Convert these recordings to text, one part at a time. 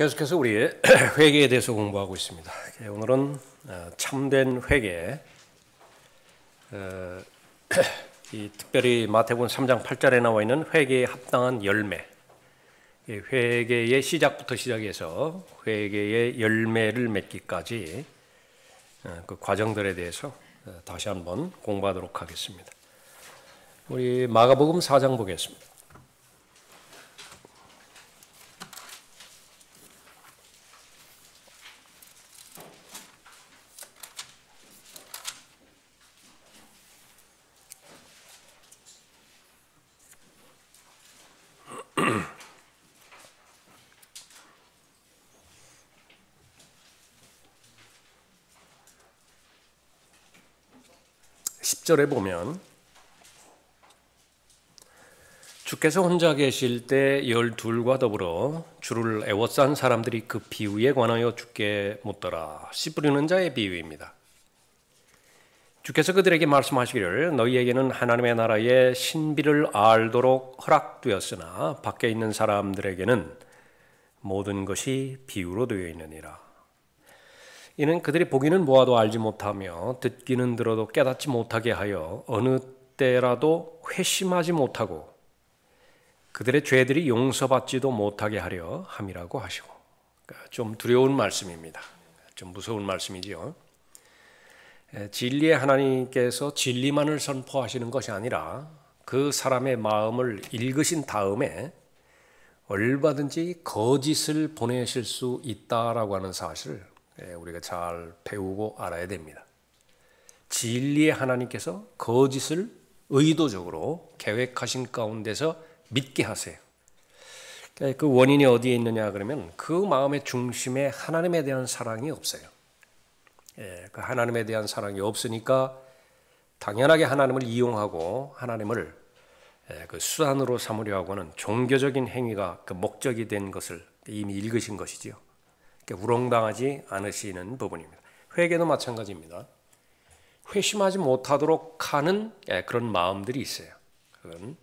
계속해서 우리 회개에 대해서 공부하고 있습니다. 오늘은 참된 회개, 특별히 마태복음 3장 8절에 나와 있는 회개에 합당한 열매, 회개의 시작부터 시작해서 회개의 열매를 맺기까지 그 과정들에 대해서 다시 한번 공부하도록 하겠습니다. 우리 마가복음 4장 보겠습니다. 10절에 보면 주께서 혼자 계실 때 12과 더불어 주를 애워싼 사람들이 그 비유에 관하여 주께 묻더라. 씨 뿌리는 자의 비유입니다. 주께서 그들에게 말씀하시기를 너희에게는 하나님의 나라의 신비를 알도록 허락되었으나 밖에 있는 사람들에게는 모든 것이 비유로 되어 있느니라. 이는 그들이 보기는 보아도 알지 못하며 듣기는 들어도 깨닫지 못하게 하여 어느 때라도 회심하지 못하고 그들의 죄들이 용서받지도 못하게 하려 함이라고 하시고, 좀 두려운 말씀입니다. 좀 무서운 말씀이지요. 진리의 하나님께서 진리만을 선포하시는 것이 아니라 그 사람의 마음을 읽으신 다음에 얼마든지 거짓을 보내실 수 있다라고 하는 사실을 우리가 잘 배우고 알아야 됩니다. 진리의 하나님께서 거짓을 의도적으로 계획하신 가운데서 믿게 하세요. 그 원인이 어디에 있느냐 그러면 그 마음의 중심에 하나님에 대한 사랑이 없어요. 그 하나님에 대한 사랑이 없으니까 당연하게 하나님을 이용하고 하나님을 그 수단으로 삼으려 하고는 종교적인 행위가 그 목적이 된 것을 이미 읽으신 것이지요. 우롱당하지 않으시는 부분입니다. 회개도 마찬가지입니다. 회심하지 못하도록 하는 그런 마음들이 있어요. 그건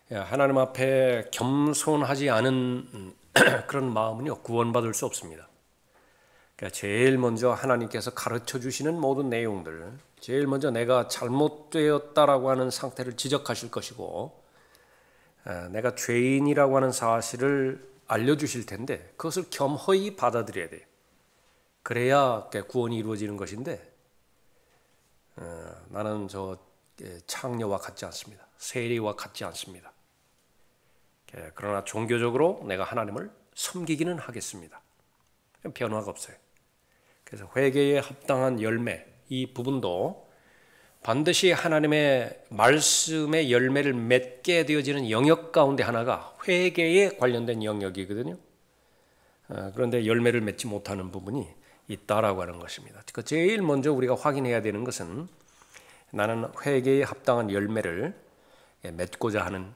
하나님 앞에 겸손하지 않은 그런 마음은요 구원받을 수 없습니다. 그러니까 제일 먼저 하나님께서 가르쳐 주시는 모든 내용들, 제일 먼저 내가 잘못되었다라고 하는 상태를 지적하실 것이고 내가 죄인이라고 하는 사실을 알려주실 텐데 그것을 겸허히 받아들여야 돼요. 그래야 구원이 이루어지는 것인데 나는 저 창녀와 같지 않습니다. 세리와 같지 않습니다. 그러나 종교적으로 내가 하나님을 섬기기는 하겠습니다. 변화가 없어요. 그래서 회개에 합당한 열매, 이 부분도 반드시 하나님의 말씀의 열매를 맺게 되어지는 영역 가운데 하나가 회개에 관련된 영역이거든요. 그런데 열매를 맺지 못하는 부분이 있다라고 하는 것입니다. 그 제일 먼저 우리가 확인해야 되는 것은 나는 회개에 합당한 열매를 맺고자 하는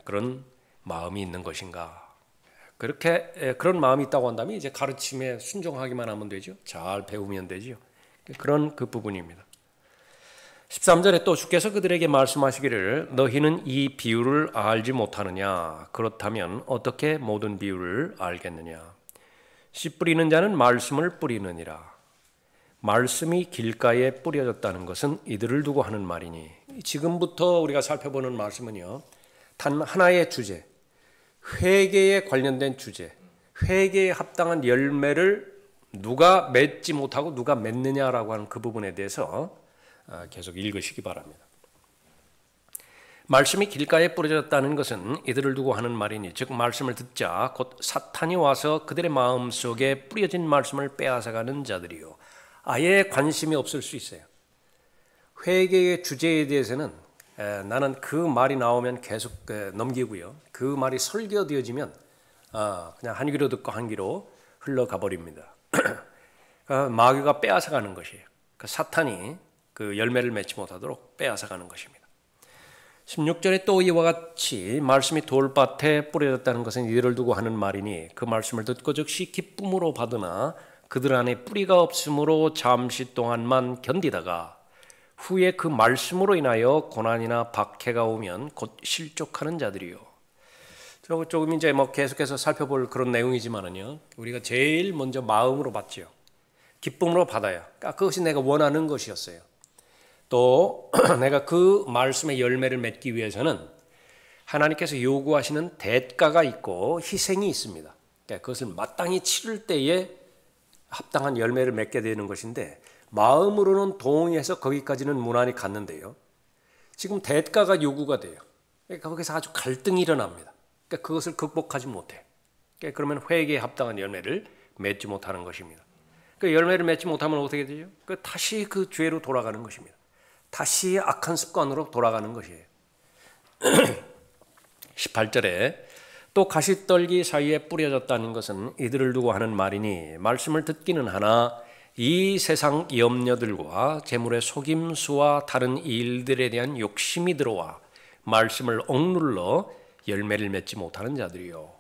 그런 마음이 있는 것인가. 그런 마음이 있다고 한다면 이제 가르침에 순종하기만 하면 되죠. 잘 배우면 되죠. 그런 그 부분입니다. 13절에 또 주께서 그들에게 말씀하시기를 너희는 이 비유를 알지 못하느냐. 그렇다면 어떻게 모든 비유를 알겠느냐. 씨 뿌리는 자는 말씀을 뿌리느니라. 말씀이 길가에 뿌려졌다는 것은 이들을 두고 하는 말이니. 지금부터 우리가 살펴보는 말씀은요, 단 하나의 주제, 회개에 관련된 주제, 회개에 합당한 열매를 누가 맺지 못하고 누가 맺느냐라고 하는 그 부분에 대해서 계속 읽으시기 바랍니다. 말씀이 길가에 뿌려졌다는 것은 이들을 두고 하는 말이니 즉 말씀을 듣자 곧 사탄이 와서 그들의 마음속에 뿌려진 말씀을 빼앗아가는 자들이요. 아예 관심이 없을 수 있어요. 회개의 주제에 대해서는 나는 그 말이 나오면 계속 넘기고요. 그 말이 설교되어지면 그냥 한 귀로 듣고 한 귀로 흘러가 버립니다. 마귀가 빼앗아가는 것이에요. 사탄이 그 열매를 맺지 못하도록 빼앗아가는 것입니다. 16절에 또 이와 같이 말씀이 돌밭에 뿌려졌다는 것은 이들을 두고 하는 말이니 그 말씀을 듣고 즉시 기쁨으로 받으나 그들 안에 뿌리가 없으므로 잠시 동안만 견디다가 후에 그 말씀으로 인하여 고난이나 박해가 오면 곧 실족하는 자들이요. 조금 이제 뭐 계속해서 살펴볼 그런 내용이지만은요, 우리가 제일 먼저 마음으로 받지요. 기쁨으로 받아야. 그러니까 그것이 내가 원하는 것이었어요. 또 내가 그 말씀의 열매를 맺기 위해서는 하나님께서 요구하시는 대가가 있고 희생이 있습니다. 그러니까 그것을 마땅히 치를 때에 합당한 열매를 맺게 되는 것인데, 마음으로는 동의해서 거기까지는 무난히 갔는데요, 지금 대가가 요구가 돼요. 그러니까 거기서 아주 갈등이 일어납니다. 그러니까 그것을 극복하지 못해. 그러니까 그러면 회개에 합당한 열매를 맺지 못하는 것입니다. 그 열매를 맺지 못하면 어떻게 되죠? 다시 그 죄로 돌아가는 것입니다. 다시 악한 습관으로 돌아가는 것이에요. 18절에 또 가시떨기 사이에 뿌려졌다는 것은 이들을 두고 하는 말이니 말씀을 듣기는 하나 이 세상 염려들과 재물의 속임수와 다른 일들에 대한 욕심이 들어와 말씀을 억눌러 열매를 맺지 못하는 자들이요.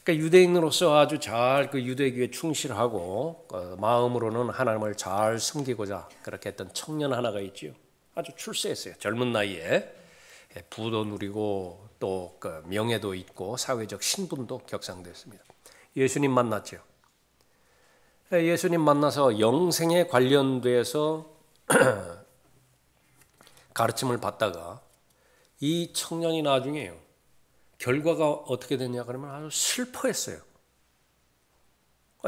그러니까 유대인으로서 아주 잘 그 유대교에 충실하고 마음으로는 하나님을 잘 섬기고자 그렇게 했던 청년 하나가 있지요. 아주 출세했어요. 젊은 나이에 부도 누리고 또 그 명예도 있고 사회적 신분도 격상됐습니다. 예수님 만났죠. 예수님 만나서 영생에 관련돼서 가르침을 받다가 이 청년이 나중에요, 결과가 어떻게 됐냐 그러면 아주 슬퍼했어요.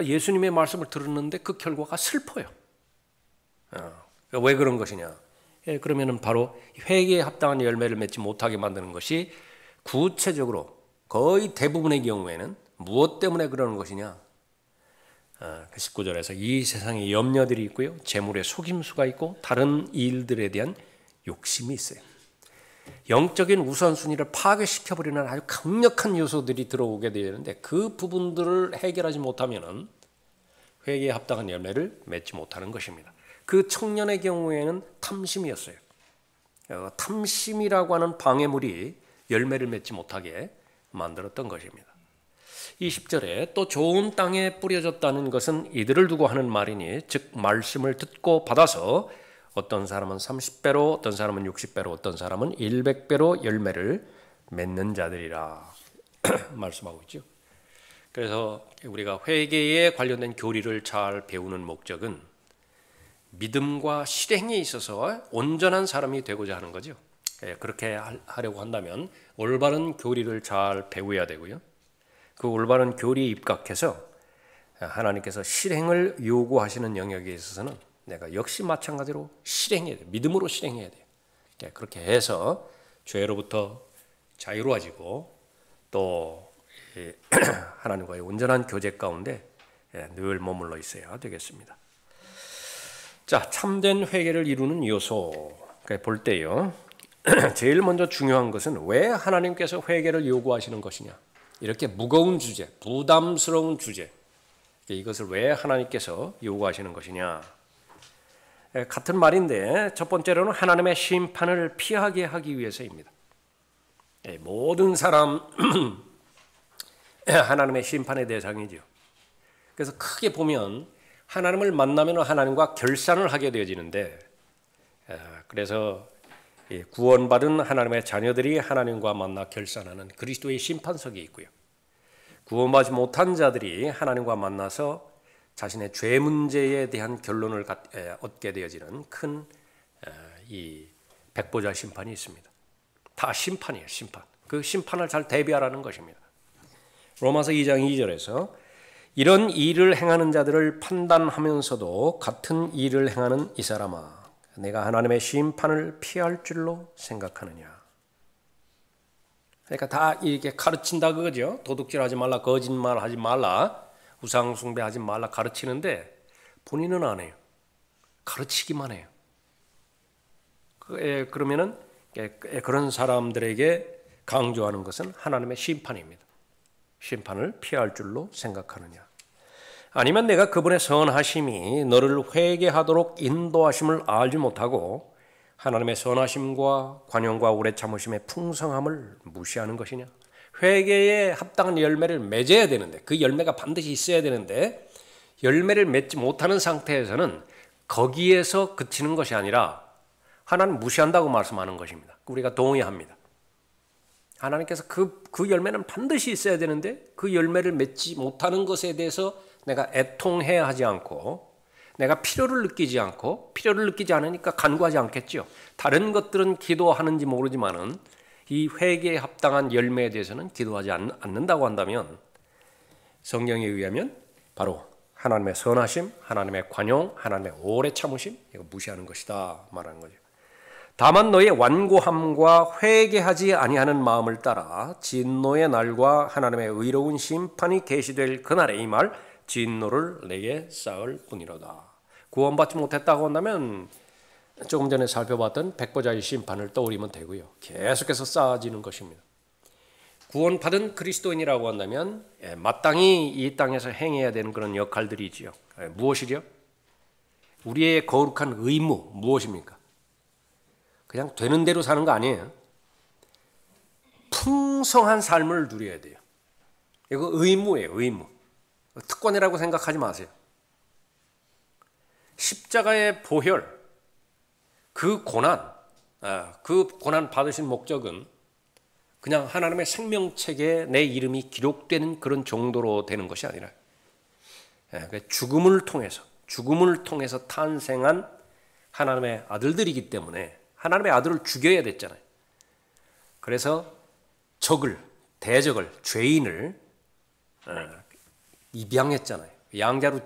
예수님의 말씀을 들었는데 그 결과가 슬퍼요. 왜 그런 것이냐? 그러면은 바로 회개에 합당한 열매를 맺지 못하게 만드는 것이 구체적으로 거의 대부분의 경우에는 무엇 때문에 그러는 것이냐? 그 19절에서 이 세상에 염려들이 있고요, 재물의 속임수가 있고 다른 일들에 대한 욕심이 있어요. 영적인 우선순위를 파괴시켜버리는 아주 강력한 요소들이 들어오게 되는데, 그 부분들을 해결하지 못하면 회개에 합당한 열매를 맺지 못하는 것입니다. 그 청년의 경우에는 탐심이었어요. 탐심이라고 하는 방해물이 열매를 맺지 못하게 만들었던 것입니다. 20절에 또 좋은 땅에 뿌려졌다는 것은 이들을 두고 하는 말이니 즉 말씀을 듣고 받아서 어떤 사람은 30배로, 어떤 사람은 60배로, 어떤 사람은 100배로 열매를 맺는 자들이라 말씀하고 있죠. 그래서 우리가 회개에 관련된 교리를 잘 배우는 목적은 믿음과 실행에 있어서 온전한 사람이 되고자 하는 거죠. 그렇게 하려고 한다면 올바른 교리를 잘 배워야 되고요, 그 올바른 교리에 입각해서 하나님께서 실행을 요구하시는 영역에 있어서는 내가 역시 마찬가지로 실행해야 돼요. 믿음으로 실행해야 돼요. 그렇게 해서 죄로부터 자유로워지고 또 하나님과의 온전한 교제 가운데 늘 머물러 있어야 되겠습니다. 자, 참된 회개를 이루는 요소 볼 때요, 제일 먼저 중요한 것은 왜 하나님께서 회개를 요구하시는 것이냐. 이렇게 무거운 주제, 부담스러운 주제, 이것을 왜 하나님께서 요구하시는 것이냐. 같은 말인데 첫 번째로는 하나님의 심판을 피하게 하기 위해서입니다. 모든 사람 하나님의 심판의 대상이죠. 그래서 크게 보면 하나님을 만나면 하나님과 결산을 하게 되어지는데, 그래서 구원받은 하나님의 자녀들이 하나님과 만나 결산하는 그리스도의 심판석이 있고요, 구원받지 못한 자들이 하나님과 만나서 자신의 죄 문제에 대한 결론을 얻게 되어지는 큰 이 백보자 심판이 있습니다. 다 심판이에요, 심판. 그 심판을 잘 대비하라는 것입니다. 로마서 2장 2절에서 이런 일을 행하는 자들을 판단하면서도 같은 일을 행하는 이 사람아, 내가 하나님의 심판을 피할 줄로 생각하느냐. 그러니까 다 이렇게 가르친다 그거죠. 도둑질하지 말라, 거짓말하지 말라, 우상 숭배하지 말라 가르치는데 본인은 안 해요. 가르치기만 해요. 그러면은 그런 사람들에게 강조하는 것은 하나님의 심판입니다. 심판을 피할 줄로 생각하느냐. 아니면 내가 그분의 선하심이 너를 회개하도록 인도하심을 알지 못하고 하나님의 선하심과 관용과 오래 참으심의 풍성함을 무시하는 것이냐. 회개에 합당한 열매를 맺어야 되는데, 그 열매가 반드시 있어야 되는데 열매를 맺지 못하는 상태에서는 거기에서 그치는 것이 아니라 하나님 무시한다고 말씀하는 것입니다. 우리가 동의합니다. 하나님께서 그 열매는 반드시 있어야 되는데 그 열매를 맺지 못하는 것에 대해서 내가 애통해야 하지 않고 내가 필요를 느끼지 않으니까 간구하지 않겠죠. 다른 것들은 기도하는지 모르지만은 이 회개에 합당한 열매에 대해서는 기도하지 않는다고 한다면 성경에 의하면 바로 하나님의 선하심, 하나님의 관용, 하나님의 오래 참으심 이거 무시하는 것이다 말하는 거죠. 다만 너의 완고함과 회개하지 아니하는 마음을 따라 진노의 날과 하나님의 의로운 심판이 계시될 그날에 이 말 진노를 내게 쌓을 뿐이로다. 구원받지 못했다고 한다면 조금 전에 살펴봤던 백보자의 심판을 떠올리면 되고요. 계속해서 쌓아지는 것입니다. 구원받은 그리스도인이라고 한다면 마땅히 이 땅에서 행해야 되는 그런 역할들이지요. 무엇이죠? 우리의 거룩한 의무 무엇입니까? 그냥 되는 대로 사는 거 아니에요. 풍성한 삶을 누려야 돼요. 이거 의무예요. 의무. 특권이라고 생각하지 마세요. 십자가의 보혈, 그 고난 받으신 목적은 그냥 하나님의 생명책에 내 이름이 기록되는 그런 정도로 되는 것이 아니라 죽음을 통해서 탄생한 하나님의 아들들이기 때문에 하나님의 아들을 죽여야 됐잖아요. 그래서 대적을, 죄인을 입양했잖아요. 양자로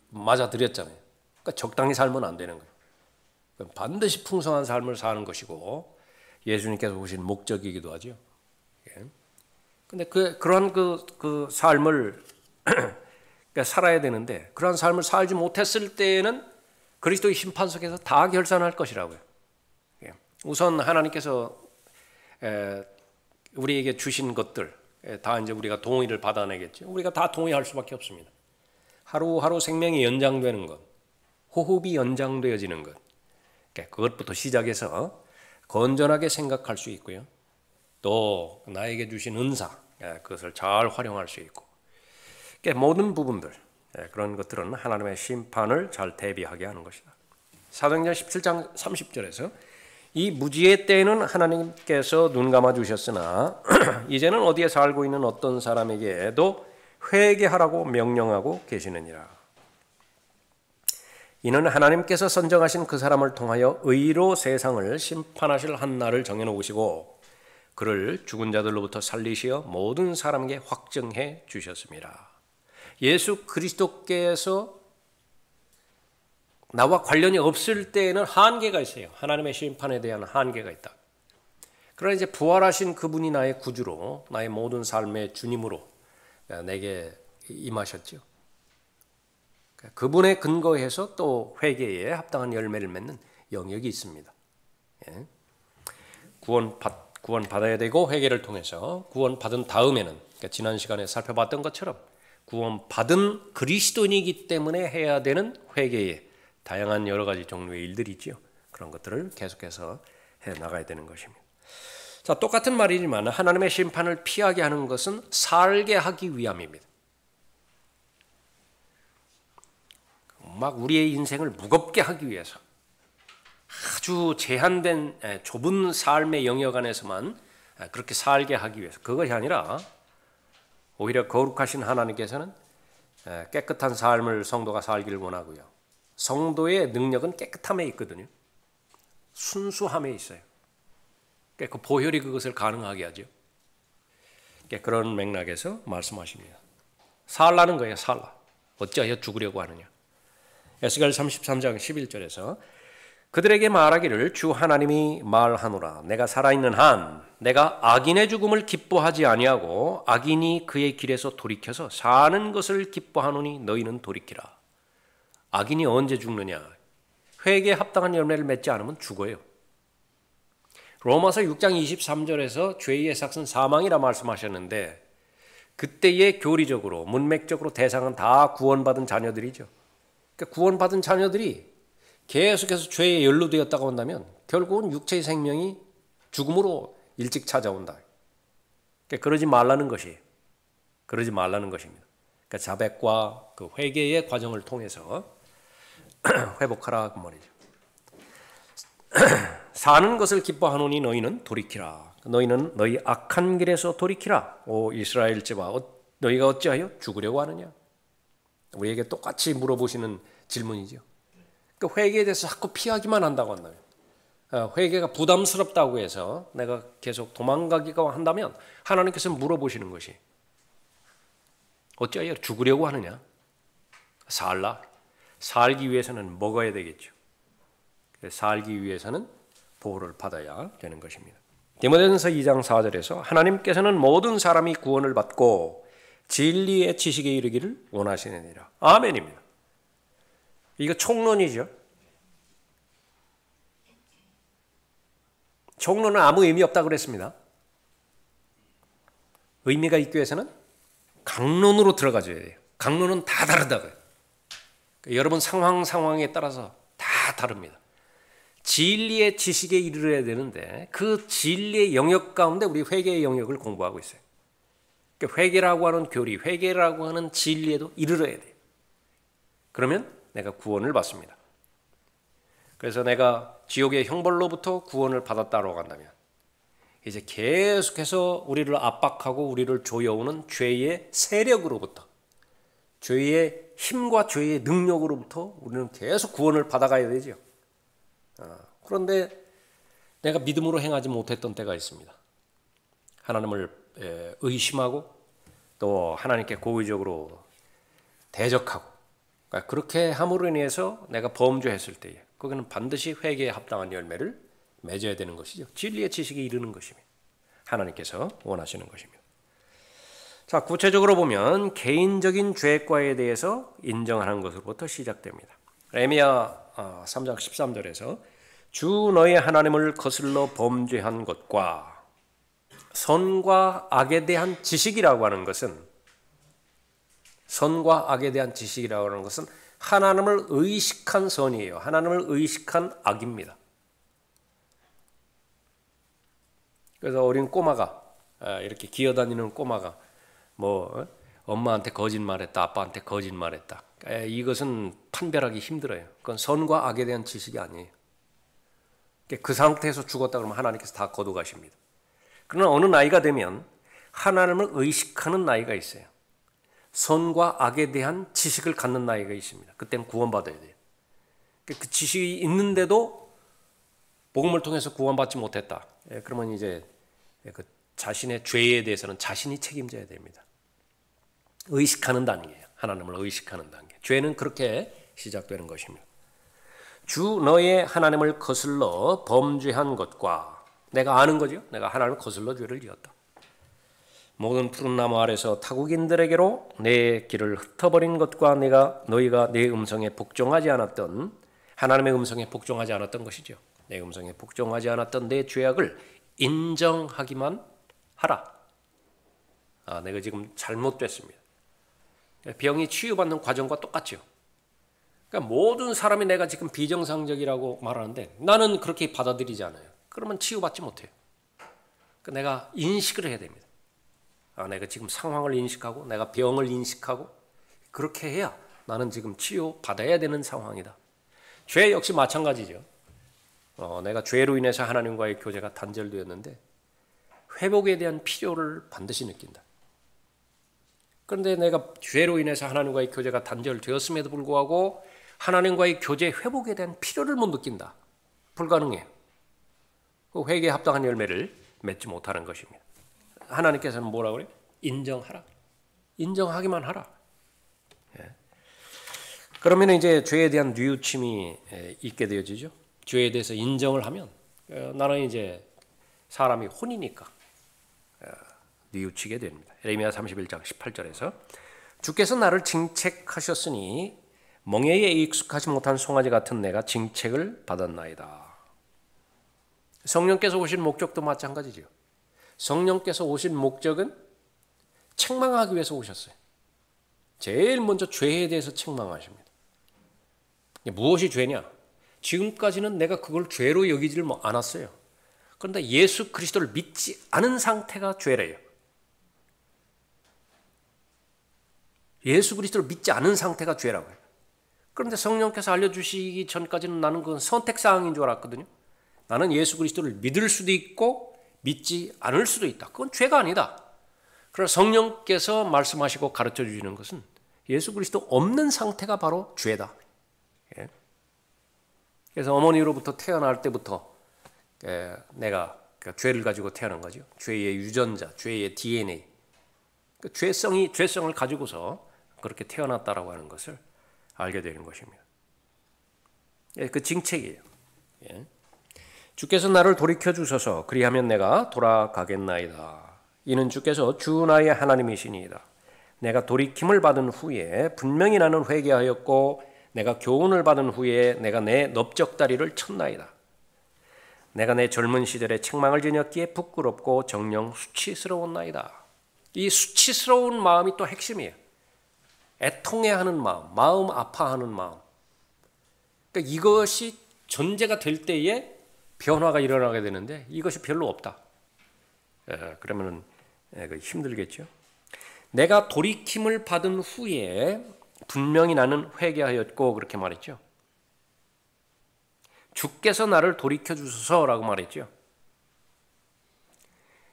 맞아들였잖아요. 그러니까 적당히 살면 안 되는 거예요. 반드시 풍성한 삶을 사는 것이고 예수님께서 오신 목적이기도 하죠. 근데 그러한 그 삶을 살아야 되는데 그러한 삶을 살지 못했을 때에는 그리스도의 심판 속에서 다 결산할 것이라고요. 우선 하나님께서 우리에게 주신 것들 다 이제 우리가 동의를 받아내겠죠. 우리가 다 동의할 수밖에 없습니다. 하루하루 생명이 연장되는 것, 호흡이 연장되어지는 것, 그것부터 시작해서 건전하게 생각할 수 있고요. 또 나에게 주신 은사, 그것을 잘 활용할 수 있고, 모든 부분들 그런 것들은 하나님의 심판을 잘 대비하게 하는 것이다. 사도행전 17장 30절에서 이 무지의 때에는 하나님께서 눈 감아 주셨으나 이제는 어디에 살고 있는 어떤 사람에게도 회개하라고 명령하고 계시느니라. 이는 하나님께서 선정하신 그 사람을 통하여 의로 세상을 심판하실 한 날을 정해놓으시고 그를 죽은 자들로부터 살리시어 모든 사람에게 확증해 주셨습니다. 예수 그리스도께서 나와 관련이 없을 때에는 한계가 있어요. 하나님의 심판에 대한 한계가 있다. 그러나 이제 부활하신 그분이 나의 구주로, 나의 모든 삶의 주님으로 내게 임하셨죠. 그분에 근거해서 또 회개에 합당한 열매를 맺는 영역이 있습니다. 구원받아야 되고 회개를 통해서 구원받은 다음에는 지난 시간에 살펴봤던 것처럼 구원받은 그리스도인이기 때문에 해야 되는 회개의 다양한 여러 가지 종류의 일들이 있죠. 그런 것들을 계속해서 해 나가야 되는 것입니다. 자, 똑같은 말이지만 하나님의 심판을 피하게 하는 것은 살게 하기 위함입니다. 막 우리의 인생을 무겁게 하기 위해서 아주 제한된 좁은 삶의 영역 안에서만 그렇게 살게 하기 위해서 그것이 아니라 오히려 거룩하신 하나님께서는 깨끗한 삶을 성도가 살기를 원하고요. 성도의 능력은 깨끗함에 있거든요. 순수함에 있어요. 그 보혈이 그것을 가능하게 하죠. 그런 맥락에서 말씀하십니다. 살라는 거예요. 살라. 어찌하여 죽으려고 하느냐. 에스겔 33장 11절에서 그들에게 말하기를 주 하나님이 말하노라. 내가 살아있는 한 내가 악인의 죽음을 기뻐하지 아니하고 악인이 그의 길에서 돌이켜서 사는 것을 기뻐하노니 너희는 돌이키라. 악인이 언제 죽느냐? 회개에 합당한 열매를 맺지 않으면 죽어요. 로마서 6장 23절에서 죄의 삭은 사망이라 말씀하셨는데 그때의 교리적으로 문맥적으로 대상은 다 구원받은 자녀들이죠. 그러니까 구원받은 자녀들이 계속해서 죄에 연루되었다고 한다면 결국은 육체의 생명이 죽음으로 일찍 찾아온다. 그러니까 그러지 말라는 것입니다. 그러니까 자백과 그 회개의 과정을 통해서 회복하라 그 말이죠. 사는 것을 기뻐하노니 너희는 돌이키라. 너희는 너희 악한 길에서 돌이키라. 오 이스라엘 집아 너희가 어찌하여 죽으려고 하느냐. 우리에게 똑같이 물어보시는 질문이죠. 그 회개에 대해서 자꾸 피하기만 한다고 한다면, 회개가 부담스럽다고 해서 내가 계속 도망가기가 한다면 하나님께서 물어보시는 것이 어찌하여 죽으려고 하느냐. 살기 위해서는 먹어야 되겠죠. 살기 위해서는 보호를 받아야 되는 것입니다. 디모데전서 2장 4절에서 하나님께서는 모든 사람이 구원을 받고 진리의 지식에 이르기를 원하시느니라. 아멘입니다. 이거 총론이죠. 총론은 아무 의미 없다고 그랬습니다. 의미가 있기 위해서는 강론으로 들어가줘야 돼요. 강론은 다 다르다고요. 여러분 상황에 따라서 다 다릅니다. 진리의 지식에 이르러야 되는데 그 진리의 영역 가운데 우리 회개의 영역을 공부하고 있어요. 회개라고 하는 교리, 회개라고 하는 진리에도 이르러야 돼요. 그러면 내가 구원을 받습니다. 그래서 내가 지옥의 형벌로부터 구원을 받았다고 한다면 이제 계속해서 우리를 압박하고 우리를 조여오는 죄의 세력으로부터, 죄의 힘과 죄의 능력으로부터 우리는 계속 구원을 받아가야 되죠. 그런데 내가 믿음으로 행하지 못했던 때가 있습니다. 하나님을 의심하고 또 하나님께 고의적으로 대적하고, 그러니까 그렇게 함으로 인해서 내가 범죄했을 때에 거기는 반드시 회개에 합당한 열매를 맺어야 되는 것이죠. 진리의 지식에 이르는 것입니다. 하나님께서 원하시는 것입니다. 자, 구체적으로 보면 개인적인 죄과에 대해서 인정하는 것으로부터 시작됩니다. 에레미야 3장 13절에서 주 너의 하나님을 거슬러 범죄한 것과 선과 악에 대한 지식이라고 하는 것은, 선과 악에 대한 지식이라고 하는 것은 하나님을 의식한 선이에요. 하나님을 의식한 악입니다. 그래서 어린 꼬마가, 이렇게 기어다니는 꼬마가 엄마한테 거짓말했다, 아빠한테 거짓말했다, 이것은 판별하기 힘들어요. 그건 선과 악에 대한 지식이 아니에요. 그 상태에서 죽었다 그러면 하나님께서 다 거둬가십니다. 그러나 어느 나이가 되면 하나님을 의식하는 나이가 있어요. 선과 악에 대한 지식을 갖는 나이가 있습니다. 그때는 구원받아야 돼요. 그 지식이 있는데도 복음을 통해서 구원받지 못했다. 그러면 이제 그 자신의 죄에 대해서는 자신이 책임져야 됩니다. 의식하는 단계예요. 하나님을 의식하는 단계. 죄는 그렇게 시작되는 것입니다. 주 너의 하나님을 거슬러 범죄한 것과, 내가 아는 거죠. 내가 하나님을 거슬러 죄를 지었다. 모든 푸른 나무 아래서 타국인들에게로 내 길을 흩어버린 것과 너희가 내 음성에 복종하지 않았던, 하나님의 음성에 복종하지 않았던 것이죠. 내 음성에 복종하지 않았던 내 죄악을 인정하기만 하라. 내가 지금 잘못됐습니다. 병이 치유받는 과정과 똑같죠. 그러니까 모든 사람이 내가 지금 비정상적이라고 말하는데 나는 그렇게 받아들이지 않아요. 그러면 치유받지 못해요. 그러니까 내가 인식을 해야 됩니다. 내가 지금 상황을 인식하고 내가 병을 인식하고 그렇게 해야 나는 지금 치유받아야 되는 상황이다. 죄 역시 마찬가지죠. 내가 죄로 인해서 하나님과의 교제가 단절되었는데 회복에 대한 필요를 반드시 느낀다. 그런데 내가 죄로 인해서 하나님과의 교제가 단절되었음에도 불구하고 하나님과의 교제 회복에 대한 필요를 못 느낀다. 불가능해요. 그 회개에 합당한 열매를 맺지 못하는 것입니다. 하나님께서는 뭐라고 그래요? 인정하라. 인정하기만 하라. 그러면 이제 죄에 대한 뉘우침이 있게 되어지죠. 죄에 대해서 인정을 하면 나는 이제 사람이 혼이니까 뉘우치게 됩니다. 에레미야 31장 18절에서 주께서 나를 징책하셨으니 멍에에 익숙하지 못한 송아지 같은 내가 징책을 받았나이다. 성령께서 오신 목적도 마찬가지죠. 성령께서 오신 목적은 책망하기 위해서 오셨어요. 제일 먼저 죄에 대해서 책망하십니다. 무엇이 죄냐? 지금까지는 내가 그걸 죄로 여기지를 않았어요. 그런데 예수 그리스도를 믿지 않은 상태가 죄래요. 예수 그리스도를 믿지 않은 상태가 죄라고요. 그런데 성령께서 알려주시기 전까지는 나는 그건 선택사항인 줄 알았거든요. 나는 예수 그리스도를 믿을 수도 있고 믿지 않을 수도 있다. 그건 죄가 아니다. 그러나 성령께서 말씀하시고 가르쳐 주시는 것은 예수 그리스도 없는 상태가 바로 죄다. 예? 그래서 어머니로부터 태어날 때부터 내가 죄를 가지고 태어난 거죠. 죄의 유전자, 죄의 DNA. 죄성을 가지고서 그렇게 태어났다라고 하는 것을 알게 되는 것입니다. 그 징책이에요. 예. 주께서 나를 돌이켜 주소서. 그리하면 내가 돌아가겠나이다. 이는 주께서 주 나의 하나님이시니이다. 내가 돌이킴을 받은 후에 분명히 나는 회개하였고 내가 교훈을 받은 후에 내가 내 넓적다리를 쳤나이다. 내가 내 젊은 시절에 책망을 지녔기에 부끄럽고 정녕 수치스러웠나이다. 이 수치스러운 마음이 또 핵심이에요. 애통해하는 마음, 마음 아파하는 마음. 그러니까 이것이 전제가 될 때에 변화가 일어나게 되는데 이것이 별로 없다. 그러면은 힘들겠죠. 내가 돌이킴을 받은 후에 분명히 나는 회개하였고 그렇게 말했죠. 주께서 나를 돌이켜 주소서라고 말했죠.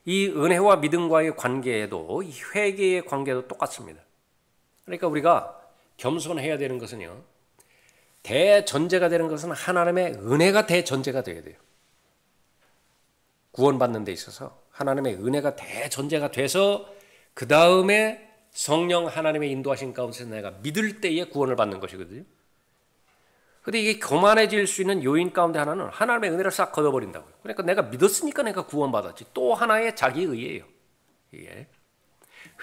이 은혜와 믿음과의 관계에도 이 회개의 관계도 똑같습니다. 그러니까 우리가 겸손해야 되는 것은요. 대전제가 되는 것은 하나님의 은혜가 대전제가 되어야 돼요. 구원받는 데 있어서 하나님의 은혜가 대전제가 돼서 그 다음에 성령 하나님의 인도하신 가운데서 내가 믿을 때에 구원을 받는 것이거든요. 그런데 이게 교만해질 수 있는 요인 가운데 하나는 하나님의 은혜를 싹 걷어버린다고요. 그러니까 내가 믿었으니까 내가 구원받았지. 또 하나의 자기의예요. 이게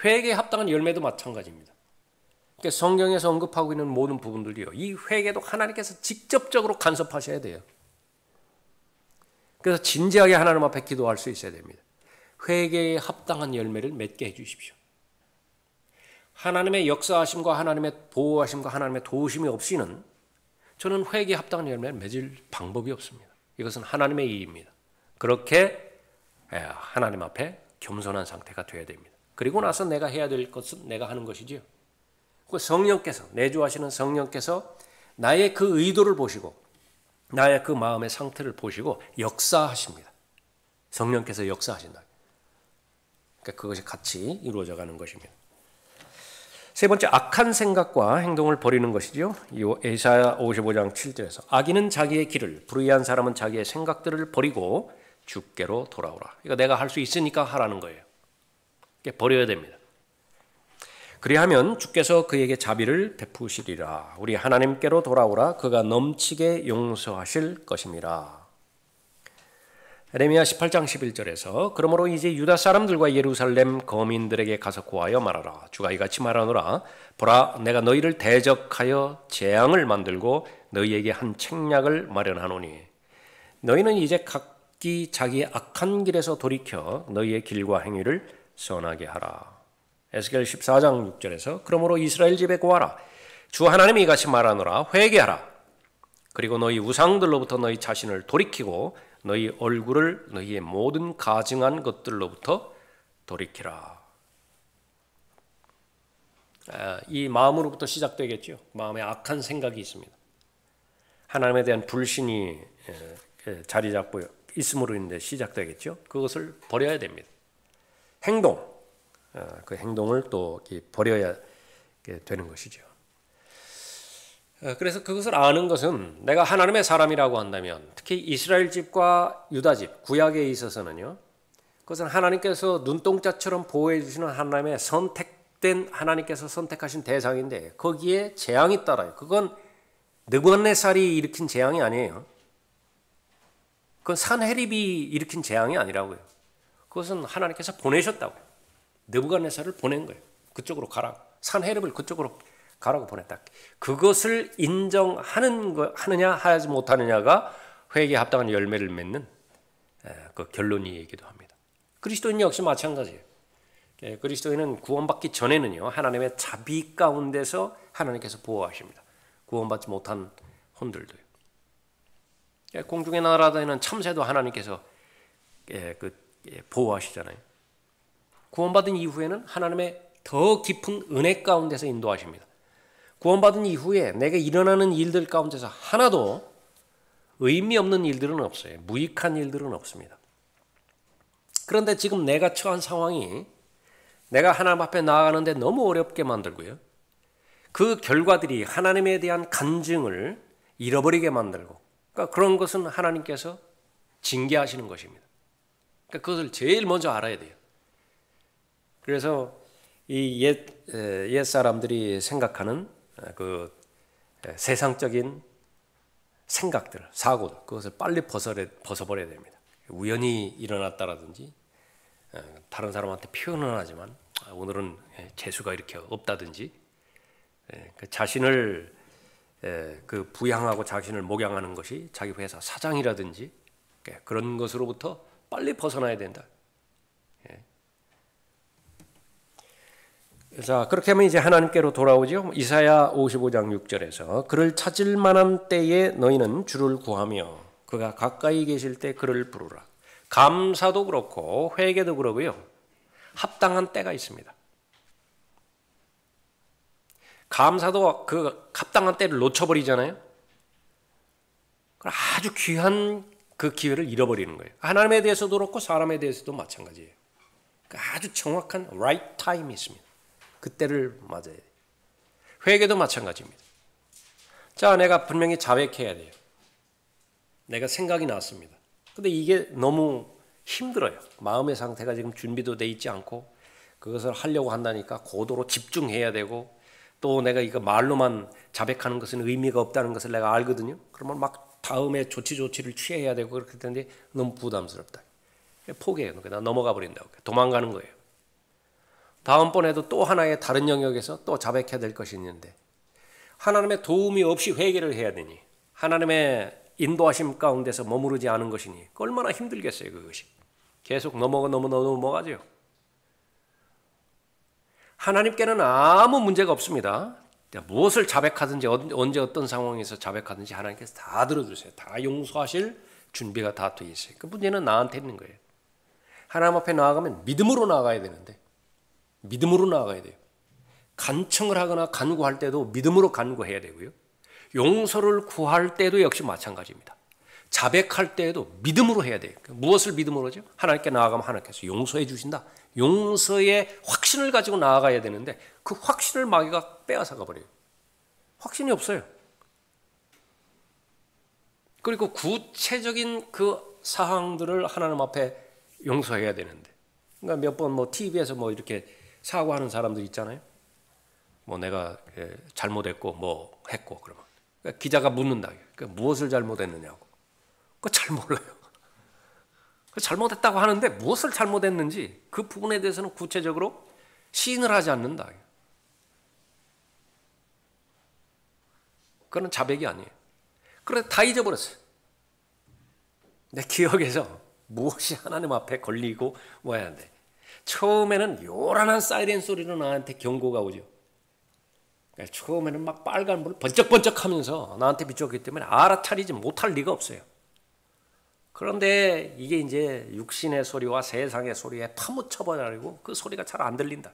회개에 합당한 열매도 마찬가지입니다. 그러니까 성경에서 언급하고 있는 모든 부분들이요. 이 회개도 하나님께서 직접적으로 간섭하셔야 돼요. 그래서 진지하게 하나님 앞에 기도할 수 있어야 됩니다. 회개에 합당한 열매를 맺게 해 주십시오. 하나님의 역사하심과 하나님의 보호하심과 하나님의 도우심이 없이는 저는 회개에 합당한 열매를 맺을 방법이 없습니다. 이것은 하나님의 일입니다. 그렇게 하나님 앞에 겸손한 상태가 되어야 됩니다. 그리고 나서 내가 해야 될 것은 내가 하는 것이지요. 그 성령께서, 내주하시는 성령께서 나의 그 의도를 보시고 나의 그 마음의 상태를 보시고 역사하십니다. 성령께서 역사하신다. 그러니까 그것이 같이 이루어져 가는 것입니다. 세 번째, 악한 생각과 행동을 버리는 것이죠. 에사야 55장 7절에서 악인은 자기의 길을, 불의한 사람은 자기의 생각들을 버리고 주께로 돌아오라. 이거 내가 할 수 있으니까 하라는 거예요. 버려야 됩니다. 그리하면 주께서 그에게 자비를 베푸시리라. 우리 하나님께로 돌아오라. 그가 넘치게 용서하실 것임이라. 에레미야 18장 11절에서 그러므로 이제 유다 사람들과 예루살렘 거민들에게 가서 고하여 말하라. 주가 이같이 말하노라. 보라, 내가 너희를 대적하여 재앙을 만들고 너희에게 한 책략을 마련하노니 너희는 이제 각기 자기의 악한 길에서 돌이켜 너희의 길과 행위를 선하게 하라. 에스겔 14장 6절에서 그러므로 이스라엘 집에 고하라. 주 하나님이 이같이 말하노라. 회개하라. 그리고 너희 우상들로부터 너희 자신을 돌이키고 너희 얼굴을 너희의 모든 가증한 것들로부터 돌이키라. 이 마음으로부터 시작되겠죠. 마음에 악한 생각이 있습니다. 하나님에 대한 불신이 자리 잡고 있음으로 인해 시작되겠죠. 그것을 버려야 됩니다. 행동, 그 행동을 또 버려야 되는 것이죠. 그래서 그것을 아는 것은 내가 하나님의 사람이라고 한다면 특히 이스라엘 집과 유다 집, 구약에 있어서는요. 그것은 하나님께서 눈동자처럼 보호해 주시는 하나님의 선택된 하나님께서 선택하신 대상인데 거기에 재앙이 따라요. 그건 느부갓네살이 일으킨 재앙이 아니에요. 그건 산헤립이 일으킨 재앙이 아니라고요. 그것은 하나님께서 보내셨다고요. 느부갓네살을 보낸 거예요. 그쪽으로 가라. 산헤립을 그쪽으로 가라고 보냈다. 그것을 인정하느냐 하지 못하느냐가 회개에 합당한 열매를 맺는 그 결론이기도 합니다. 그리스도인 역시 마찬가지예요. 그리스도인은 구원받기 전에는요. 하나님의 자비 가운데서 하나님께서 보호하십니다. 구원받지 못한 혼들도요. 공중에 날아다니는 참새도 하나님께서 보호하시잖아요. 구원받은 이후에는 하나님의 더 깊은 은혜 가운데서 인도하십니다. 구원받은 이후에 내게 일어나는 일들 가운데서 하나도 의미 없는 일들은 없어요. 무익한 일들은 없습니다. 그런데 지금 내가 처한 상황이 내가 하나님 앞에 나아가는데 너무 어렵게 만들고요. 그 결과들이 하나님에 대한 간증을 잃어버리게 만들고, 그러니까 그런 것은 하나님께서 징계하시는 것입니다. 그러니까 그것을 제일 먼저 알아야 돼요. 그래서 이 옛 사람들이 생각하는 그 세상적인 생각들, 사고들, 그것을 빨리 벗어버려야 됩니다. 우연히 일어났다라든지 다른 사람한테 표현은 하지만 오늘은 재수가 이렇게 없다든지 그 자신을 그 부양하고 자신을 목양하는 것이 자기 회사 사장이라든지 그런 것으로부터 빨리 벗어나야 된다. 자, 그렇게 하면 이제 하나님께로 돌아오죠. 이사야 55장 6절에서 그를 찾을 만한 때에 너희는 주를 구하며 그가 가까이 계실 때 그를 부르라. 감사도 그렇고 회개도 그러고요. 합당한 때가 있습니다. 감사도 그 합당한 때를 놓쳐버리잖아요. 아주 귀한 그 기회를 잃어버리는 거예요. 하나님에 대해서도 그렇고 사람에 대해서도 마찬가지예요. 아주 정확한 right time이 있습니다. 그때를 맞아야 돼요. 회개도 마찬가지입니다. 자, 내가 분명히 자백해야 돼요. 내가 생각이 났습니다. 근데 이게 너무 힘들어요. 마음의 상태가 지금 준비도 돼 있지 않고 그것을 하려고 한다니까 고도로 집중해야 되고 또 내가 이거 말로만 자백하는 것은 의미가 없다는 것을 내가 알거든요. 그러면 막 다음에 조치를 취해야 되고 그렇게 되는데 너무 부담스럽다. 포기해요. 그러니까 넘어가 버린다고. 도망가는 거예요. 다음번에도 또 하나의 다른 영역에서 또 자백해야 될 것이 있는데 하나님의 도움이 없이 회개를 해야 되니 하나님의 인도하심 가운데서 머무르지 않은 것이니 얼마나 힘들겠어요. 그것이 계속 넘어가죠. 하나님께는 아무 문제가 없습니다. 무엇을 자백하든지 언제 어떤 상황에서 자백하든지 하나님께서 다 들어주세요. 다 용서하실 준비가 다 돼 있어요. 그 문제는 나한테 있는 거예요. 하나님 앞에 나아가면 믿음으로 나아가야 되는데 믿음으로 나아가야 돼요. 간청을 하거나 간구할 때도 믿음으로 간구해야 되고요. 용서를 구할 때도 역시 마찬가지입니다. 자백할 때에도 믿음으로 해야 돼요. 무엇을 믿음으로 하죠? 하나님께 나아가면 하나님께서 용서해 주신다. 용서의 확신을 가지고 나아가야 되는데 그 확신을 마귀가 빼앗아가 버려요. 확신이 없어요. 그리고 구체적인 그 사항들을 하나님 앞에 용서해야 되는데 그러니까 몇 번 TV에서 이렇게 사과하는 사람들 있잖아요. 내가 잘못했고 했고 그러면 그러니까 기자가 묻는다. 그러니까 무엇을 잘못했느냐고. 그거 잘 몰라요. 잘못했다고 하는데 무엇을 잘못했는지 그 부분에 대해서는 구체적으로 시인을 하지 않는다. 그건 자백이 아니에요. 그래서 다 잊어버렸어요. 내 기억에서 무엇이 하나님 앞에 걸리고 해야 하는데 처음에는 요란한 사이렌 소리로 나한테 경고가 오죠. 처음에는 막 빨간불 번쩍번쩍 하면서 나한테 비추었기 때문에 알아차리지 못할 리가 없어요. 그런데 이게 이제 육신의 소리와 세상의 소리에 파묻혀버리고 그 소리가 잘 안 들린다.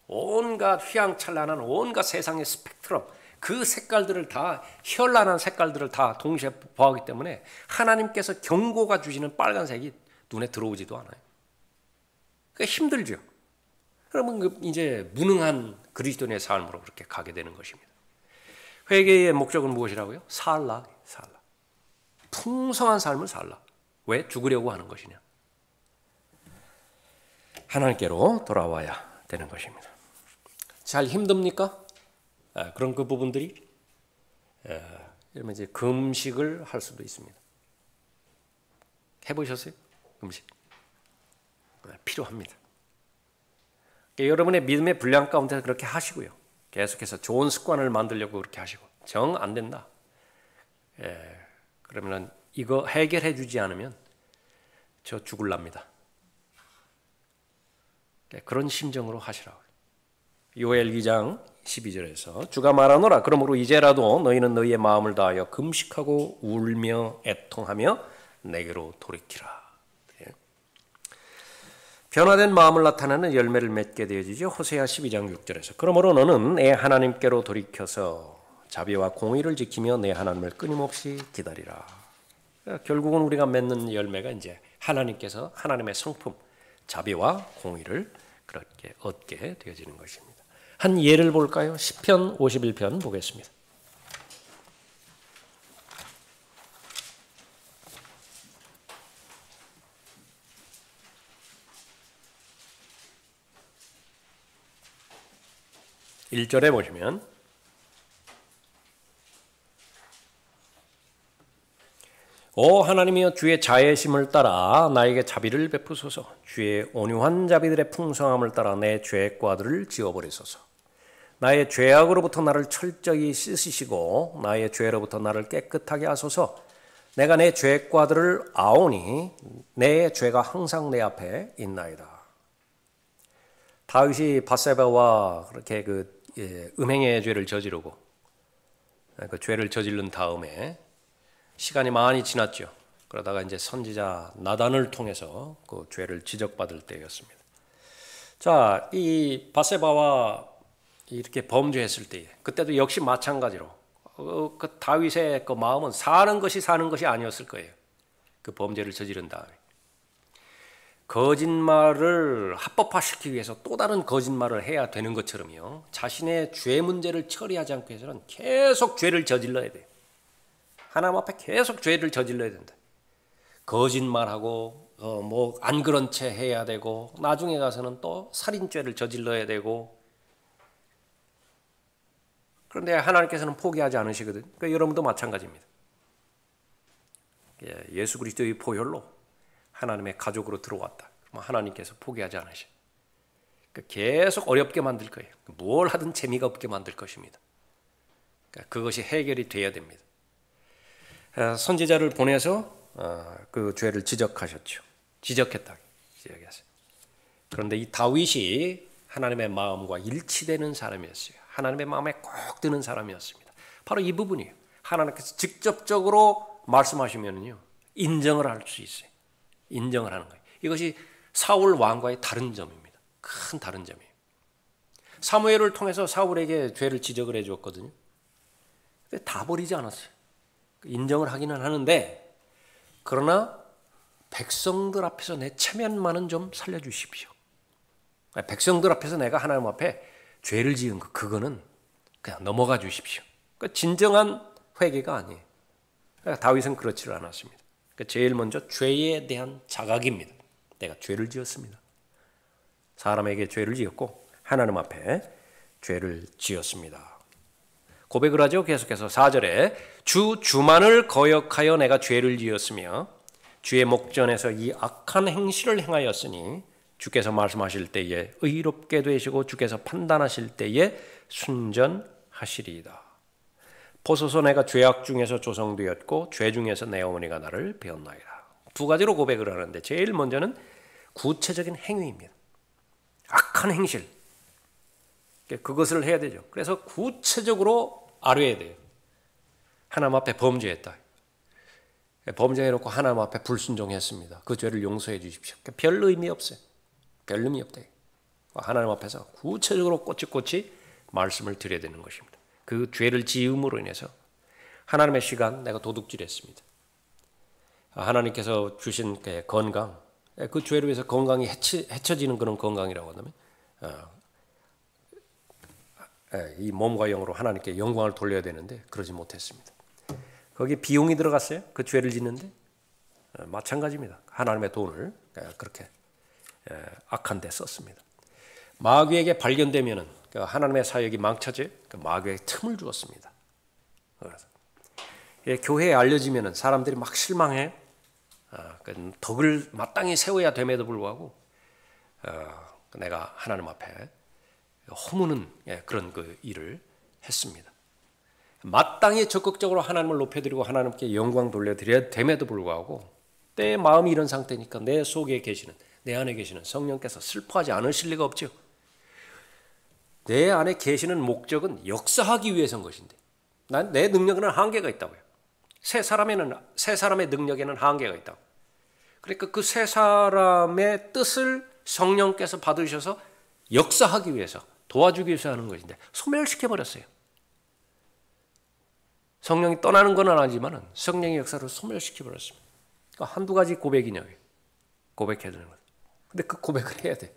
온갖 휘황찬란한 온갖 세상의 스펙트럼 그 색깔들을 다 현란한 색깔들을 다 동시에 보하기 때문에 하나님께서 경고가 주시는 빨간색이 눈에 들어오지도 않아요. 그러니까 힘들죠. 그러면 이제 무능한 그리스도인의 삶으로 그렇게 가게 되는 것입니다. 회개의 목적은 무엇이라고요? 살라. 풍성한 삶을 살라. 왜? 죽으려고 하는 것이냐. 하나님께로 돌아와야 되는 것입니다. 잘 힘듭니까? 그런 그 부분들이 이러면 이제 금식을 할 수도 있습니다. 해보셨어요? 금식 필요합니다. 여러분의 믿음의 분량 가운데 그렇게 하시고요. 계속해서 좋은 습관을 만들려고 그렇게 하시고 정 안 된다. 그러면 이거 해결해 주지 않으면 저 죽을랍니다. 그런 심정으로 하시라고요. 요엘 2장 12절에서 주가 말하노라. 그러므로 이제라도 너희는 너희의 마음을 다하여 금식하고 울며 애통하며 내게로 돌이키라. 변화된 마음을 나타내는 열매를 맺게 되어지죠. 호세아 12장 6절에서 그러므로 너는 내 하나님께로 돌이켜서 자비와 공의를 지키며 내 하나님을 끊임없이 기다리라. 결국은 우리가 맺는 열매가 이제 하나님께서 하나님의 성품, 자비와 공의를 그렇게 얻게 되어지는 것입니다. 한 예를 볼까요? 시편 51편 보겠습니다. (1절에) 보시면 오 하나님이여 주의 자애심을 따라 나에게 자비를 베푸소서. 주의 온유한 자비들의 풍성함을 따라 내 죄과들을 지워버리소서. 나의 죄악으로부터 나를 철저히 씻으시고 나의 죄로부터 나를 깨끗하게 하소서. 내가 내 죄과들을 아오니 내 죄가 항상 내 앞에 있나이다. 다윗이 밧세바와 그렇게 음행의 죄를 저지르고 그 죄를 저지른 다음에 시간이 많이 지났죠. 그러다가 이제 선지자 나단을 통해서 그 죄를 지적받을 때였습니다. 자, 이 밧세바와 이렇게 범죄했을 때 그때도 역시 마찬가지로 그 다윗의 그 마음은 사는 것이 아니었을 거예요. 그 범죄를 저지른 다음에 거짓말을 합법화시키기 위해서 또 다른 거짓말을 해야 되는 것처럼요. 자신의 죄 문제를 처리하지 않고 해서는 계속 죄를 저질러야 돼요. 하나님 앞에 계속 죄를 저질러야 된다. 거짓말하고 뭐 안 그런 채 해야 되고 나중에 가서는 또 살인죄를 저질러야 되고. 그런데 하나님께서는 포기하지 않으시거든. 그러니까 여러분도 마찬가지입니다. 예수 그리스도의 보혈로 하나님의 가족으로 들어왔다. 그럼 하나님께서 포기하지 않으셔. 그러니까 계속 어렵게 만들 거예요. 뭘 하든 재미가 없게 만들 것입니다. 그러니까 그것이 해결이 돼야 됩니다. 선지자를 보내서 그 죄를 지적하셨죠. 지적했어요. 그런데 이 다윗이 하나님의 마음과 일치되는 사람이었어요. 하나님의 마음에 꼭 드는 사람이었습니다. 바로 이 부분이에요. 하나님께서 직접적으로 말씀하시면요, 인정을 할 수 있어요. 인정을 하는 거예요. 이것이 사울 왕과의 다른 점입니다. 큰 다른 점이에요. 사무엘을 통해서 사울에게 죄를 지적을 해주었거든요. 근데 다 버리지 않았어요. 인정을 하기는 하는데, 그러나 백성들 앞에서 내 체면만은 좀 살려주십시오. 백성들 앞에서 내가 하나님 앞에 죄를 지은 거, 그거는 그냥 넘어가 주십시오. 그러니까 진정한 회개가 아니에요. 그러니까 다윗은 그렇지를 않았습니다. 그러니까 제일 먼저 죄에 대한 자각입니다. 내가 죄를 지었습니다. 사람에게 죄를 지었고 하나님 앞에 죄를 지었습니다. 고백을 하죠. 계속해서 4절에 주만을 거역하여 내가 죄를 지었으며 주의 목전에서 이 악한 행실을 행하였으니 주께서 말씀하실 때에 의롭게 되시고 주께서 판단하실 때에 순전하시리이다. 보소서 내가 죄악 중에서 조성되었고 죄 중에서 내 어머니가 나를 배웠나이다. 두 가지로 고백을 하는데 제일 먼저는 구체적인 행위입니다. 악한 행실. 그것을 해야 되죠. 그래서 구체적으로 아뢰야 돼요. 하나님 앞에 범죄했다. 범죄해놓고 하나님 앞에 불순종했습니다. 그 죄를 용서해 주십시오. 별 의미 없어요. 별 의미 없다. 하나님 앞에서 구체적으로 꼬치꼬치 말씀을 드려야 되는 것입니다. 그 죄를 지음으로 인해서 하나님의 시간 내가 도둑질했습니다. 하나님께서 주신 건강, 그 죄로 해서 건강이 해쳐지는 그런 건강이라고 한다면 이 몸과 영으로 하나님께 영광을 돌려야 되는데 그러지 못했습니다. 거기에 비용이 들어갔어요. 그 죄를 짓는데 마찬가지입니다. 하나님의 돈을 그렇게 악한 데 썼습니다. 마귀에게 발견되면은 하나님의 사역이 망쳐져 마귀에게 틈을 주었습니다. 그래서 교회에 알려지면은 사람들이 막 실망해. 덕을 마땅히 세워야 됨에도 불구하고 내가 하나님 앞에 허무는 그런 그 일을 했습니다. 마땅히 적극적으로 하나님을 높여드리고 하나님께 영광 돌려드려야 됨에도 불구하고 내 마음이 이런 상태니까 내 속에 계시는, 내 안에 계시는 성령께서 슬퍼하지 않으실 리가 없죠. 내 안에 계시는 목적은 역사하기 위해서인 것인데 내 능력에는 한계가 있다고요. 새 사람의 능력에는 한계가 있다고. 그러니까 그 새 사람의 뜻을 성령께서 받으셔서 역사하기 위해서, 도와주기 위해서 하는 것인데 소멸시켜버렸어요. 성령이 떠나는 건 아니지만 성령의 역사를 소멸시켜버렸습니다. 그러니까 한두 가지 고백이냐고요. 고백해야 되는 거예요. 근데 그 고백을 해야 돼.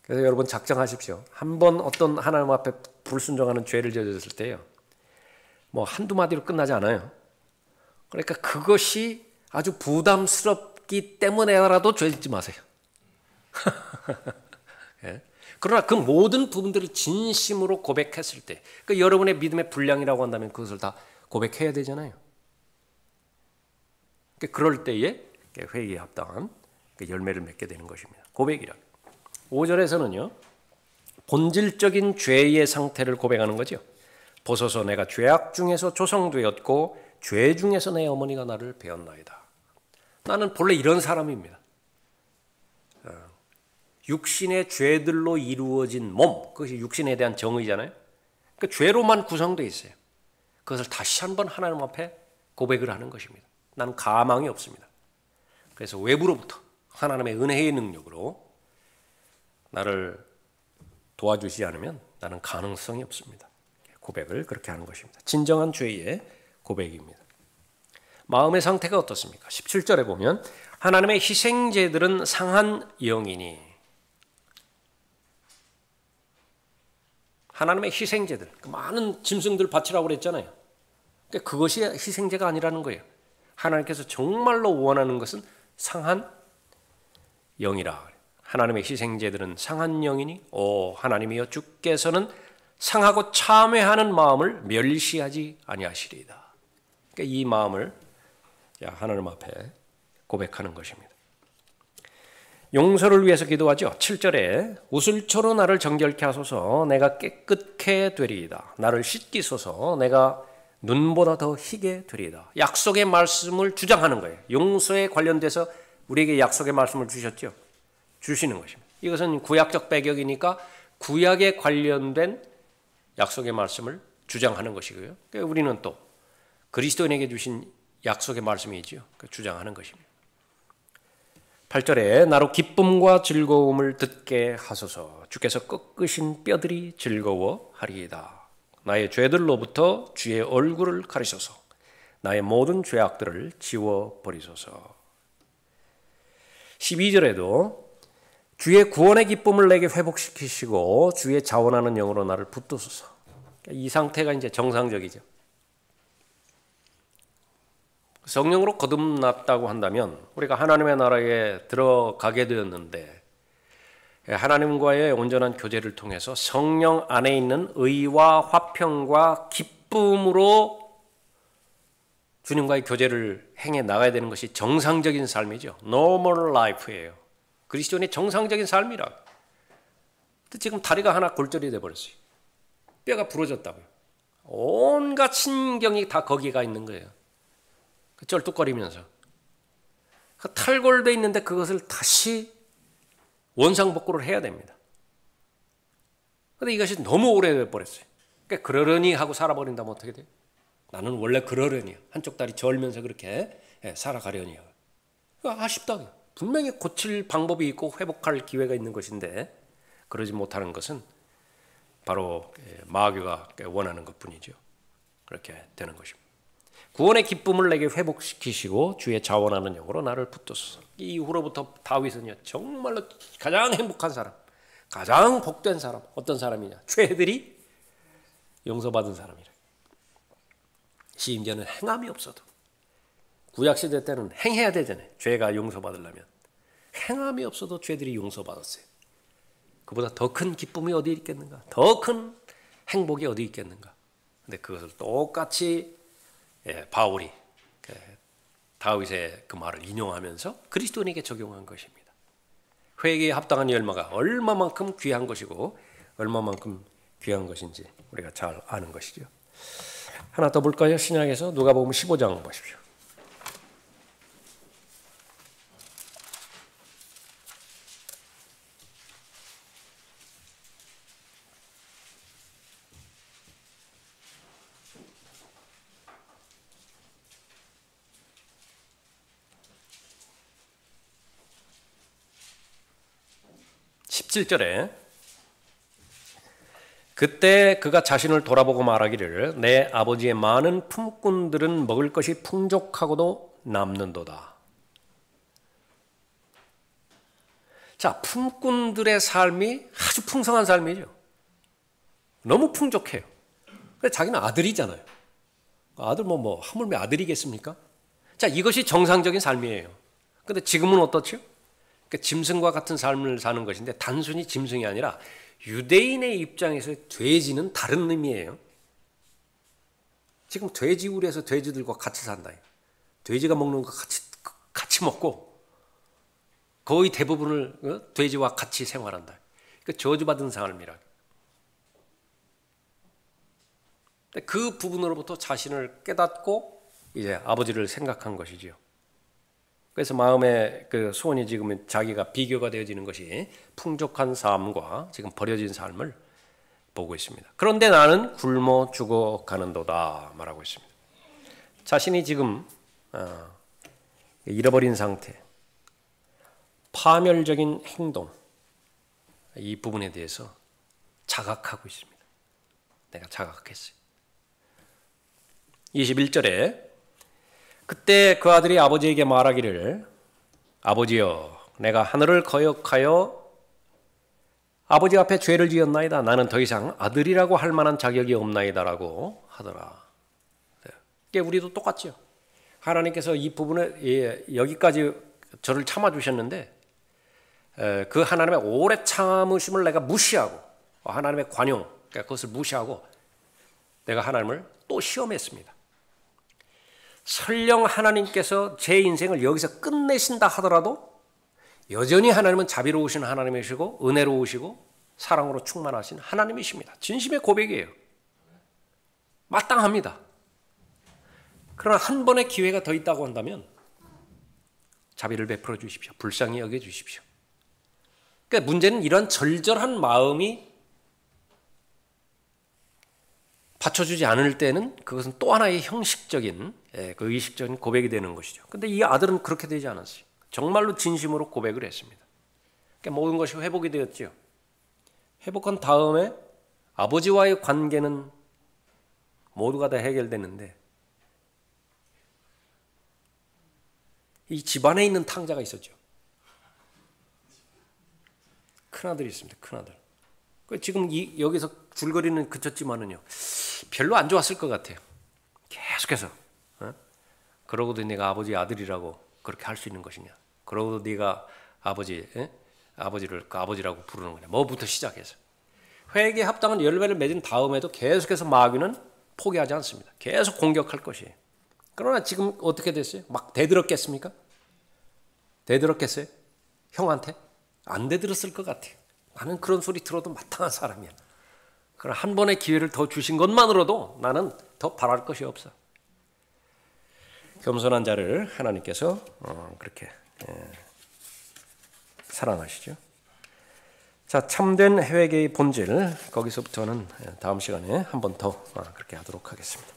그래서 여러분 작정하십시오. 한번 어떤 하나님 앞에 불순종하는 죄를 저질렀을 때요, 뭐 한두 마디로 끝나지 않아요. 그러니까 그것이 아주 부담스럽기 때문에라도 죄 짓지 마세요. 예? 그러나 그 모든 부분들을 진심으로 고백했을 때, 그 여러분의 믿음의 분량이라고 한다면 그것을 다 고백해야 되잖아요. 그럴 때에 회개에 합당한 열매를 맺게 되는 것입니다. 고백이라. 5절에서는요, 본질적인 죄의 상태를 고백하는 거죠. 보소서 내가 죄악 중에서 조성되었고 죄 중에서 내 어머니가 나를 배었나이다. 나는 본래 이런 사람입니다. 육신의 죄들로 이루어진 몸, 그것이 육신에 대한 정의잖아요. 그 죄로만 구성되어 있어요. 그것을 다시 한번 하나님 앞에 고백을 하는 것입니다. 나는 가망이 없습니다. 그래서 외부로부터 하나님의 은혜의 능력으로 나를 도와주지 않으면 나는 가능성이 없습니다. 고백을 그렇게 하는 것입니다. 진정한 죄의 고백입니다. 마음의 상태가 어떻습니까? 17절에 보면 하나님의 희생제들은 상한 영이니, 하나님의 희생제들, 많은 짐승들 바치라고 그랬잖아요. 그것이 희생제가 아니라는 거예요. 하나님께서 정말로 원하는 것은 상한 영이라. 하나님의 희생제들은 상한 영이니 하나님이여 주께서는 상하고 참회하는 마음을 멸시하지 아니하시리이다. 그러니까 이 마음을 하나님 앞에 고백하는 것입니다. 용서를 위해서 기도하죠. 7절에 우슬초로 나를 정결케 하소서 내가 깨끗게 되리이다. 나를 씻기소서 내가 눈보다 더 희게 되리이다. 약속의 말씀을 주장하는 거예요. 용서에 관련돼서 우리에게 약속의 말씀을 주셨죠. 주시는 것입니다. 이것은 구약적 배경이니까 구약에 관련된 약속의 말씀을 주장하는 것이고요. 우리는 또 그리스도인에게 주신 약속의 말씀이지요. 주장하는 것입니다. 8절에 나로 기쁨과 즐거움을 듣게 하소서 주께서 꺾으신 뼈들이 즐거워하리이다. 나의 죄들로부터 주의 얼굴을 가리소서 나의 모든 죄악들을 지워버리소서. 12절에도 주의 구원의 기쁨을 내게 회복시키시고 주의 자원하는 영으로 나를 붙드소서. 이 상태가 이제 정상적이죠. 성령으로 거듭났다고 한다면 우리가 하나님의 나라에 들어가게 되었는데 하나님과의 온전한 교제를 통해서 성령 안에 있는 의와 화평과 기쁨으로 주님과의 교제를 행해 나가야 되는 것이 정상적인 삶이죠. Normal life예요. 그리스도인의 정상적인 삶이라. 지금 다리가 하나 골절이 돼버렸어요. 뼈가 부러졌다고요. 온갖 신경이 다 거기가 있는 거예요. 쩔뚝거리면서 탈골돼 있는데 그것을 다시 원상복구를 해야 됩니다. 그런데 이것이 너무 오래돼 버렸어요. 그러니까 그러려니 하고 살아버린다면 어떻게 돼요? 나는 원래 그러려니 한쪽 다리 절면서 그렇게 살아가려니 아쉽다. 분명히 고칠 방법이 있고 회복할 기회가 있는 것인데 그러지 못하는 것은 바로 마귀가 원하는 것뿐이죠. 그렇게 되는 것입니다. 구원의 기쁨을 내게 회복시키시고 주의 자원하는 영으로 나를 붙드소서. 이후로부터 다윗은요 정말로 가장 행복한 사람, 가장 복된 사람 어떤 사람이냐? 죄들이 용서받은 사람이라. 심지어는 행함이 없어도 구약시대 때는 행해야 되잖아요. 죄가 용서받으려면 행함이 없어도 죄들이 용서받았어요. 그보다 더 큰 기쁨이 어디 있겠는가? 더 큰 행복이 어디 있겠는가? 근데 그것을 똑같이 바울이 다윗의 그 말을 인용하면서 그리스도인에게 적용한 것입니다. 회개에 합당한 열매가 얼마만큼 귀한 것이고 얼마만큼 귀한 것인지 우리가 잘 아는 것이죠. 하나 더 볼까요? 신약에서 누가복음 15장 보십시오. (17절에) 그때 그가 자신을 돌아보고 말하기를 내 아버지의 많은 품꾼들은 먹을 것이 풍족하고도 남는도다. 자, 품꾼들의 삶이 아주 풍성한 삶이죠. 너무 풍족해요. 자기는 아들이잖아요. 아들 하물며 아들이겠습니까? 자, 이것이 정상적인 삶이에요. 근데 지금은 어떻죠? 그러니까 짐승과 같은 삶을 사는 것인데 단순히 짐승이 아니라 유대인의 입장에서 돼지는 다른 의미예요. 지금 돼지우리에서 돼지들과 같이 산다. 돼지가 먹는 거 같이 먹고 거의 대부분을 돼지와 같이 생활한다. 그러니까 저주받은 삶이라. 그 부분으로부터 자신을 깨닫고 이제 아버지를 생각한 것이지요. 그래서 마음의 그 소원이 지금 자기가 비교가 되어지는 것이 풍족한 삶과 지금 버려진 삶을 보고 있습니다. 그런데 나는 굶어 죽어가는도다 말하고 있습니다. 자신이 지금 잃어버린 상태, 파멸적인 행동, 이 부분에 대해서 자각하고 있습니다. 내가 자각했어요. 21절에 그때 그 아들이 아버지에게 말하기를 아버지여 내가 하늘을 거역하여 아버지 앞에 죄를 지었나이다. 나는 더 이상 아들이라고 할 만한 자격이 없나이다라고 하더라. 우리도 똑같죠. 하나님께서 이 부분에 여기까지 저를 참아주셨는데 그 하나님의 오래 참으심을 내가 무시하고 하나님의 관용 그것을 무시하고 내가 하나님을 또 시험했습니다. 설령 하나님께서 제 인생을 여기서 끝내신다 하더라도 여전히 하나님은 자비로우신 하나님이시고 은혜로우시고 사랑으로 충만하신 하나님이십니다. 진심의 고백이에요. 마땅합니다. 그러나 한 번의 기회가 더 있다고 한다면 자비를 베풀어 주십시오. 불쌍히 여겨 주십시오. 그러니까 문제는 이런 절절한 마음이 받쳐주지 않을 때는 그것은 또 하나의 형식적인 그 의식적인 고백이 되는 것이죠. 그런데 이 아들은 그렇게 되지 않았어요. 정말로 진심으로 고백을 했습니다. 그러니까 모든 것이 회복이 되었죠. 회복한 다음에 아버지와의 관계는 모두가 다 해결되는데 이 집안에 있는 탕자가 있었죠. 큰아들이 있습니다. 큰아들. 지금 여기서 줄거리는 그쳤지만은요. 별로 안 좋았을 것 같아요. 계속해서. 그러고도 네가 아버지 아들이라고 그렇게 할 수 있는 것이냐. 그러고도 네가 아버지를 그 아버지라고 부르는 거냐. 뭐부터 시작해서. 회개에 합당한 열매를 맺은 다음에도 계속해서 마귀는 포기하지 않습니다. 계속 공격할 것이에요. 그러나 지금 어떻게 됐어요? 막 대들었겠습니까? 대들었겠어요? 형한테? 안 대들었을 것 같아요. 나는 그런 소리 들어도 마땅한 사람이야. 그러나 한 번의 기회를 더 주신 것만으로도 나는 더 바랄 것이 없어. 겸손한 자를 하나님께서 그렇게 사랑하시죠. 자, 참된 회개의 본질 거기서부터는 다음 시간에 한 번 더 그렇게 하도록 하겠습니다.